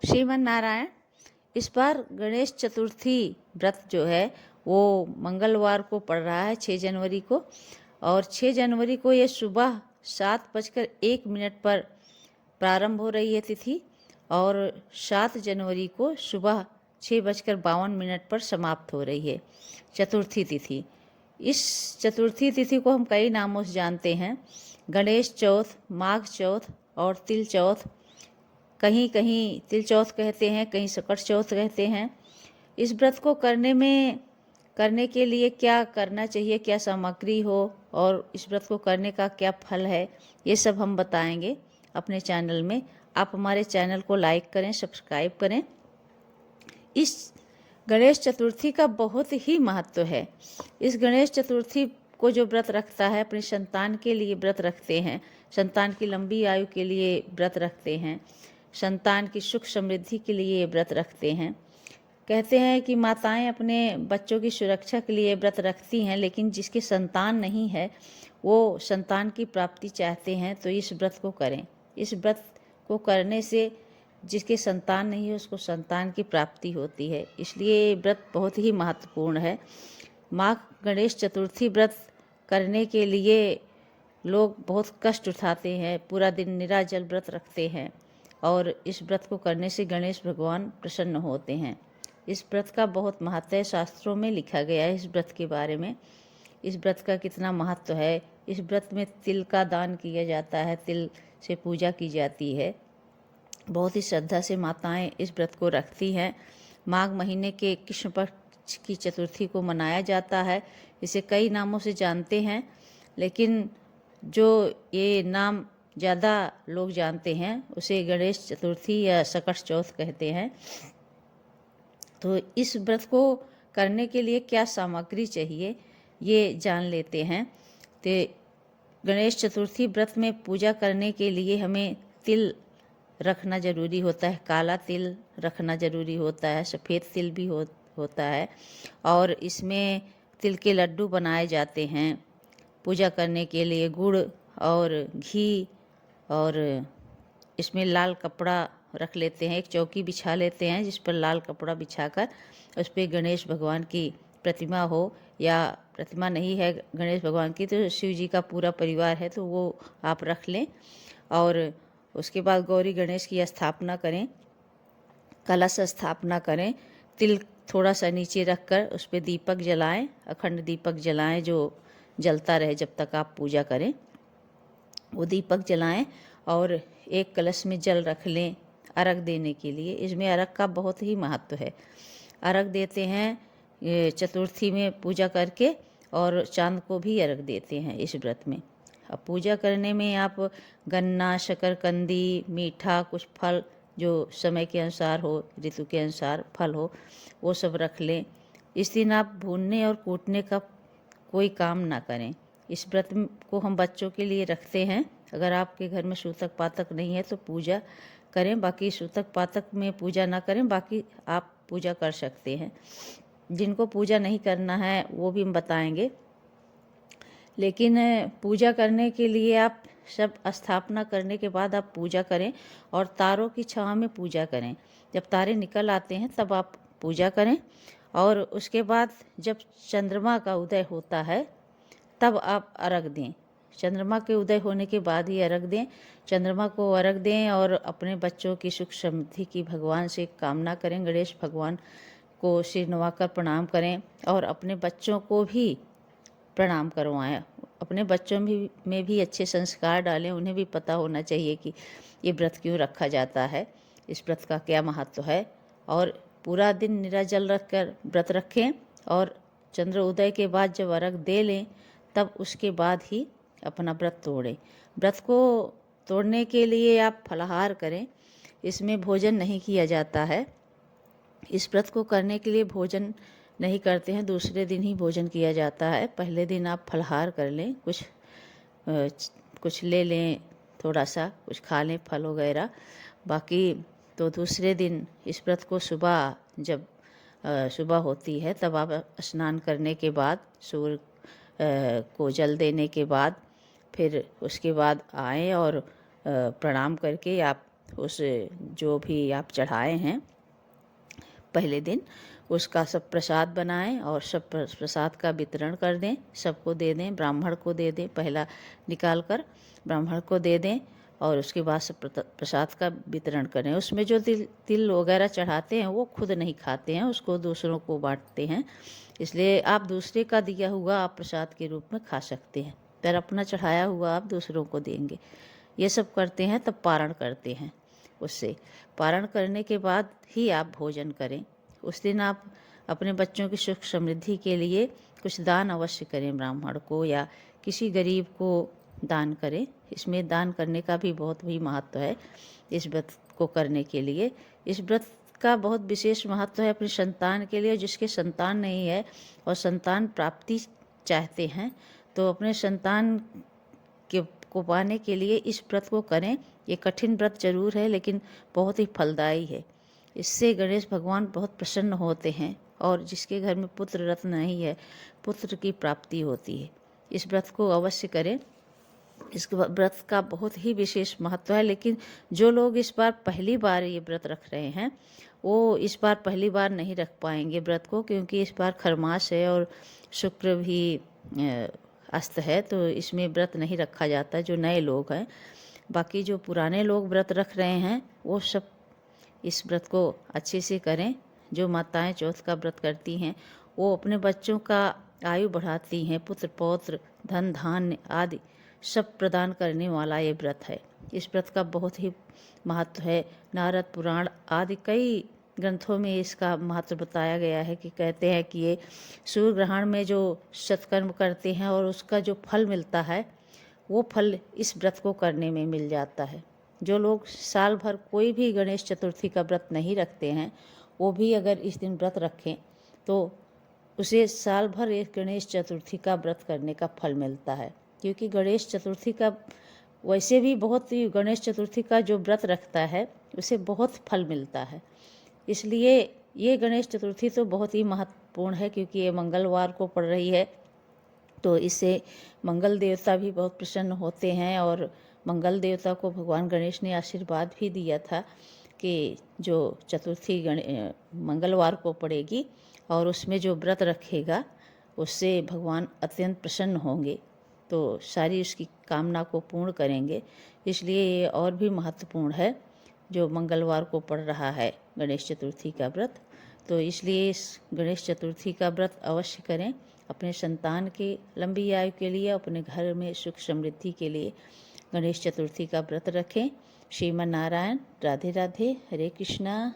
श्रीमन नारायण। इस बार गणेश चतुर्थी व्रत जो है वो मंगलवार को पड़ रहा है 6 जनवरी को, और 6 जनवरी को ये सुबह 7:01 पर प्रारंभ हो रही है तिथि, और 7 जनवरी को सुबह 6:52 पर समाप्त हो रही है चतुर्थी तिथि। इस चतुर्थी तिथि को हम कई नामों से जानते हैं: गणेश चौथ, माघ चौथ और तिल चौथ। कहीं कहीं तिल चौथ कहते हैं, कहीं सकट चौथ कहते हैं। इस व्रत को करने के लिए क्या करना चाहिए, क्या सामग्री हो और इस व्रत को करने का क्या फल है, ये सब हम बताएंगे अपने चैनल में। आप हमारे चैनल को लाइक करें, सब्सक्राइब करें। इस गणेश चतुर्थी का बहुत ही महत्व है। इस गणेश चतुर्थी को जो व्रत रखता है, अपने संतान के लिए व्रत रखते हैं, संतान की लंबी आयु के लिए व्रत रखते हैं, संतान की सुख समृद्धि के लिए व्रत रखते हैं। कहते हैं कि माताएं अपने बच्चों की सुरक्षा के लिए व्रत रखती हैं, लेकिन जिसकी संतान नहीं है वो संतान की प्राप्ति चाहते हैं तो इस व्रत को करें। इस व्रत को करने से जिसके संतान नहीं है उसको संतान की प्राप्ति होती है, इसलिए ये व्रत बहुत ही महत्वपूर्ण है। माघ गणेश चतुर्थी व्रत करने के लिए लोग बहुत कष्ट उठाते हैं, पूरा दिन निराजल व्रत रखते हैं, और इस व्रत को करने से गणेश भगवान प्रसन्न होते हैं। इस व्रत का बहुत महत्व है, शास्त्रों में लिखा गया है इस व्रत के बारे में। इस व्रत का कितना महत्व है। इस व्रत में तिल का दान किया जाता है, तिल से पूजा की जाती है। बहुत ही श्रद्धा से माताएं इस व्रत को रखती हैं। माघ महीने के कृष्ण पक्ष की चतुर्थी को मनाया जाता है। इसे कई नामों से जानते हैं, लेकिन जो ये नाम ज़्यादा लोग जानते हैं उसे गणेश चतुर्थी या सकट चौथ कहते हैं। तो इस व्रत को करने के लिए क्या सामग्री चाहिए ये जान लेते हैं। तो गणेश चतुर्थी व्रत में पूजा करने के लिए हमें तिल रखना ज़रूरी होता है, काला तिल रखना ज़रूरी होता है, सफ़ेद तिल भी होता है, और इसमें तिल के लड्डू बनाए जाते हैं। पूजा करने के लिए गुड़ और घी, और इसमें लाल कपड़ा रख लेते हैं, एक चौकी बिछा लेते हैं जिस पर लाल कपड़ा बिछाकर उस पर गणेश भगवान की प्रतिमा हो, या प्रतिमा नहीं है गणेश भगवान की तो शिव जी का पूरा परिवार है तो वो आप रख लें। और उसके बाद गौरी गणेश की स्थापना करें, कलश स्थापना करें, तिल थोड़ा सा नीचे रखकर उस पर दीपक जलाएं, अखंड दीपक जलाएं जो जलता रहे जब तक आप पूजा करें। वो दीपक जलाएं और एक कलश में जल रख लें अर्घ देने के लिए। इसमें अर्घ का बहुत ही महत्व है। अर्घ देते हैं ये चतुर्थी में पूजा करके, और चांद को भी अर्घ देते हैं इस व्रत में। अब पूजा करने में आप गन्ना, शकरकंदी, मीठा, कुछ फल जो समय के अनुसार हो, ऋतु के अनुसार फल हो, वो सब रख लें। इस दिन आप भूनने और कूटने का कोई काम ना करें। इस व्रत को हम बच्चों के लिए रखते हैं। अगर आपके घर में सूतक पातक नहीं है तो पूजा करें, बाकी सूतक पातक में पूजा ना करें, बाकी आप पूजा कर सकते हैं। जिनको पूजा नहीं करना है वो भी हम बताएंगे, लेकिन पूजा करने के लिए आप सब स्थापना करने के बाद आप पूजा करें और तारों की छाँव में पूजा करें। जब तारे निकल आते हैं तब आप पूजा करें, और उसके बाद जब चंद्रमा का उदय होता है तब आप अर्घ दें। चंद्रमा के उदय होने के बाद ही अर्घ दें। चंद्रमा को अर्घ दें और अपने बच्चों की सुख समृद्धि की भगवान से कामना करें। गणेश भगवान को सिर नवाकर प्रणाम करें और अपने बच्चों को भी प्रणाम करवाएं। अपने बच्चों में भी अच्छे संस्कार डालें। उन्हें भी पता होना चाहिए कि ये व्रत क्यों रखा जाता है, इस व्रत का क्या महत्व है। और पूरा दिन निराजल रखकर व्रत रखें, और चंद्र उदय के बाद जब अर्घ दे लें तब उसके बाद ही अपना व्रत तोड़ें। व्रत को तोड़ने के लिए आप फलाहार करें, इसमें भोजन नहीं किया जाता है। इस व्रत को करने के लिए भोजन नहीं करते हैं, दूसरे दिन ही भोजन किया जाता है। पहले दिन आप फलाहार कर लें, कुछ ले लें, थोड़ा सा कुछ खा लें फल वगैरह। बाकी तो दूसरे दिन इस व्रत को जब सुबह होती है तब आप स्नान करने के बाद, सूर्य को जल देने के बाद, फिर उसके बाद आएँ और प्रणाम करके आप उस जो भी आप चढ़ाए हैं पहले दिन, उसका सब प्रसाद बनाएं और सब प्रसाद का वितरण कर दें, सबको दे दें, ब्राह्मण को दे दें, पहला निकाल कर ब्राह्मण को दे दें और उसके बाद सब प्रसाद का वितरण करें। उसमें जो तिल तिल वगैरह चढ़ाते हैं वो खुद नहीं खाते हैं, उसको दूसरों को बांटते हैं। इसलिए आप दूसरे का दिया हुआ आप प्रसाद के रूप में खा सकते हैं, पर अपना चढ़ाया हुआ आप दूसरों को देंगे। ये सब करते हैं, तब पारण करते हैं। उससे पारण करने के बाद ही आप भोजन करें। उस दिन आप अपने बच्चों की सुख समृद्धि के लिए कुछ दान अवश्य करें, ब्राह्मण को या किसी गरीब को दान करें। इसमें दान करने का भी बहुत ही महत्व है इस व्रत को करने के लिए। इस व्रत का बहुत विशेष महत्व है अपनी संतान के लिए। जिसके संतान नहीं है और संतान प्राप्ति चाहते हैं तो अपने संतान को पाने के लिए इस व्रत को करें। ये कठिन व्रत जरूर है लेकिन बहुत ही फलदायी है। इससे गणेश भगवान बहुत प्रसन्न होते हैं और जिसके घर में पुत्र रत्न नहीं है, पुत्र की प्राप्ति होती है। इस व्रत को अवश्य करें। इस व्रत का बहुत ही विशेष महत्व है, लेकिन जो लोग इस बार पहली बार ये व्रत रख रहे हैं वो इस बार पहली बार नहीं रख पाएंगे व्रत को, क्योंकि इस बार खरमास है और शुक्र भी अस्त है, तो इसमें व्रत नहीं रखा जाता जो नए लोग हैं। बाकी जो पुराने लोग व्रत रख रहे हैं वो सब इस व्रत को अच्छे से करें। जो माताएं चौथ का व्रत करती हैं वो अपने बच्चों का आयु बढ़ाती हैं, पुत्र पौत्र धन धान्य आदि सब प्रदान करने वाला ये व्रत है। इस व्रत का बहुत ही महत्व है। नारद पुराण आदि कई ग्रंथों में इसका महत्व बताया गया है कि कहते हैं कि ये सूर्य ग्रहण में जो सत्कर्म करते हैं और उसका जो फल मिलता है वो फल इस व्रत को करने में मिल जाता है। जो लोग साल भर कोई भी गणेश चतुर्थी का व्रत नहीं रखते हैं वो भी अगर इस दिन व्रत रखें तो उसे साल भर एक गणेश चतुर्थी का व्रत करने का फल मिलता है। क्योंकि गणेश चतुर्थी का वैसे भी बहुत ही, गणेश चतुर्थी का जो व्रत रखता है उसे बहुत फल मिलता है। इसलिए ये गणेश चतुर्थी तो बहुत ही महत्वपूर्ण है, क्योंकि ये मंगलवार को पड़ रही है तो इससे मंगल देवता भी बहुत प्रसन्न होते हैं। और मंगल देवता को भगवान गणेश ने आशीर्वाद भी दिया था कि जो चतुर्थी मंगलवार को पड़ेगी और उसमें जो व्रत रखेगा उससे भगवान अत्यंत प्रसन्न होंगे, तो सारी उसकी कामना को पूर्ण करेंगे। इसलिए ये और भी महत्वपूर्ण है जो मंगलवार को पड़ रहा है गणेश चतुर्थी का व्रत। तो इसलिए इस गणेश चतुर्थी का व्रत अवश्य करें। अपने संतान की लंबी आयु के लिए, अपने घर में सुख समृद्धि के लिए गणेश चतुर्थी का व्रत रखें। श्रीमन नारायण। राधे राधे। हरे कृष्णा।